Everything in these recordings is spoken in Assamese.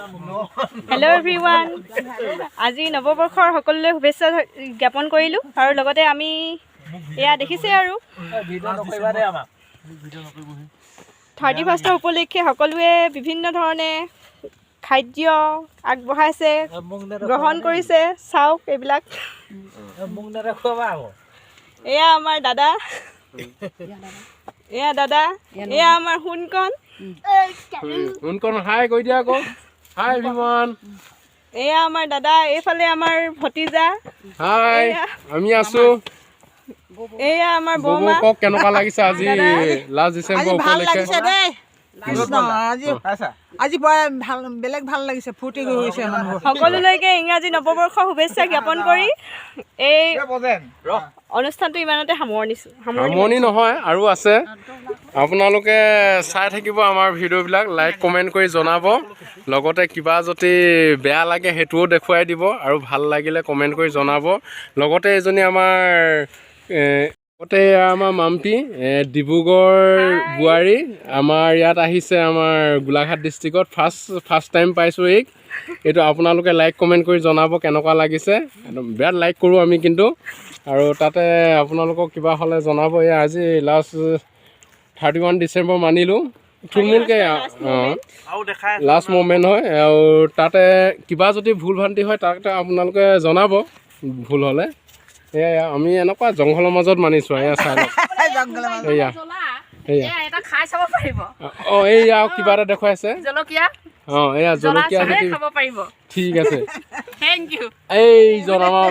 হেল্ল' এভৰিৱান, আজি নৱবৰ্ষৰ সকলোলৈ শুভেচ্ছা জ্ঞাপন কৰিলোঁ আৰু লগতে আমি এয়া দেখিছে আৰু 31st উপলক্ষে সকলোৱে বিভিন্ন ধৰণে খাদ্য আগবঢ়াইছে, গ্ৰহণ কৰিছে। চাওক এইবিলাক, এয়া আমাৰ দাদা, এয়া আমাৰ সোণকণ। হাই কৈ দিয়া আকৌ। হাই এভৰিৱান। এয়া আমাৰ দাদা, এইফালে আমাৰ ভতিজা। হাই, আমি আছো। এয়া আমাৰ বৌমা। কওক কেনেকুৱা লাগিছে আজি লাষ্ট ডিচেম্বৰ ভাল উপলক্ষে? লাগিছে দেই। আজি বেলেগ ভাল লাগিছে, ফূৰ্তি কৰিছে মানুহবোৰ। সকলোলৈকে ইংৰাজী নৱবৰ্ষৰ শুভেচ্ছা জ্ঞাপন কৰি এই অনুষ্ঠানটো ইমানতে সামৰণি নহয় আৰু আছে। আপোনালোকে চাই থাকিব আমাৰ ভিডিঅ'বিলাক, লাইক কমেণ্ট কৰি জনাব। লগতে কিবা যদি বেয়া লাগে সেইটোও দেখুৱাই দিব আৰু ভাল লাগিলে কমেণ্ট কৰি জনাব। লগতে এজনী আমাৰ মাম্পী, ডিব্ৰুগড় বোৱাৰী, আমাৰ ইয়াত আহিছে আমাৰ গোলাঘাট ডিষ্ট্ৰিক্টত ফাৰ্ষ্ট টাইম পাইছোঁ এইটো আপোনালোকে লাইক কমেণ্ট কৰি জনাব কেনেকুৱা লাগিছে। বিৰাট লাইক কৰোঁ আমি কিন্তু, আৰু তাতে আপোনালোকক কিবা হ'লে জনাব। এই আজি লাষ্ট 31 ডিচেম্বৰ মানিলোঁ থুলমূলকৈ, লাষ্ট মমেণ্ট হয়। আৰু তাতে কিবা যদি ভুল ভ্ৰান্তি হয় তাতে আপোনালোকে জনাব ভুল হ'লে। এয়া আমি এনেকুৱা জংঘলৰ মাজত মানিছোঁ। এয়া চাই লওক, এয়া এইয়া কিবা এটা দেখুৱাইছে। এয়া জলকীয়া ঠিক আছে। এইজন আমাৰ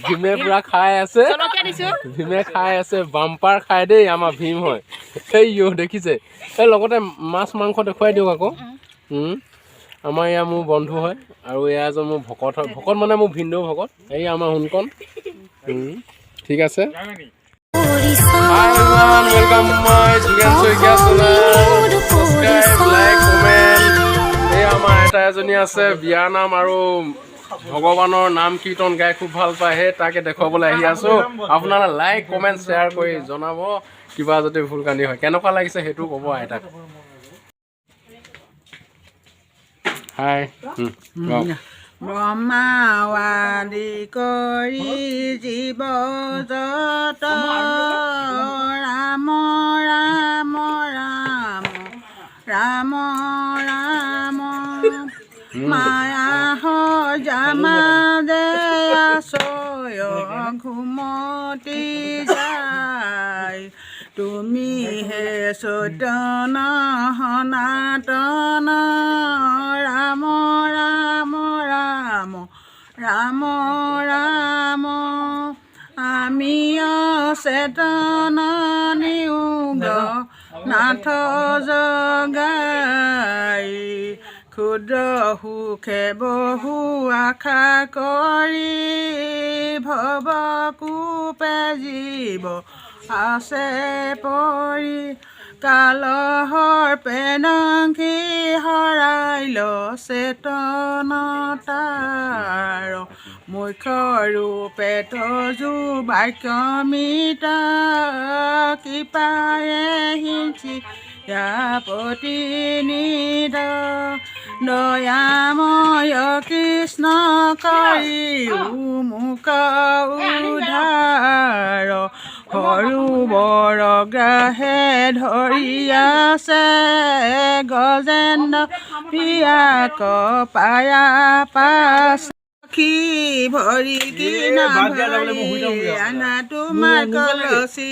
ভীমে পুৰা খাই আছে, বাম্পাৰ খাই দেই। আমাৰ ভীম হয় এই দেখিছে। এই লগতে মাছ মাংস দেখুৱাই দিয়ক আকৌ। আমাৰ এয়া মোৰ বন্ধু হয় আৰু এয়া এজন মোৰ ভকত হয়। ভকত মানে মোৰ ভিনদেউ ভকত। এই আমাৰ সোণকণ। ঠিক আছে। Welcome my Jogen Saikia channel. Subscribe, like, comment. এই আমাৰ আইতা এজনী আছে, বিয়াৰ নাম আৰু ভগৱানৰ নাম কীৰ্তন গাই খুব ভাল পায়। সেই তাকে দেখুৱাবলৈ আহি আছোঁ। আপোনালোকে লাইক কমেণ্ট শ্বেয়াৰ কৰি জনাব কিবা যদি ভুল কান্দি হয়। কেনেকুৱা লাগিছে সেইটো ক'ব আইতাক। হাই। ব্ৰহ্মাৱাদি কৰি জীৱ যত ৰাম ৰাম ৰাম ৰাম ৰাম মায়া জামা দে আছয় ঘুমতি যায়। তুমি হে চৈতন্য সনাতন ৰাম ৰাম ৰাম ৰাম ৰাম। আমি অচেতন নিয়োগ নাথ জগাই। ক্ষুদ্ৰ সুখে বহু আশা কৰি ভৱ কূপে জীৱ আছে পৰি। কালহৰ পেনংখি হৰাইল চেতনতাৰ। মুখ্য ৰূপে তজু বাক্যমিতা কৃপায়ে হিঞ্চি প্ৰতিনিধ। দয়াময় কৃষ্ণ কৰি মুখ উদ্ধাৰ। সৰু বৰ গ্ৰাহে ধৰি আছে গজেন্দ্ৰ পিয়াক পায়া পাছ। ভৰি কিনা ভৰি আনা তোমাৰ কলচি।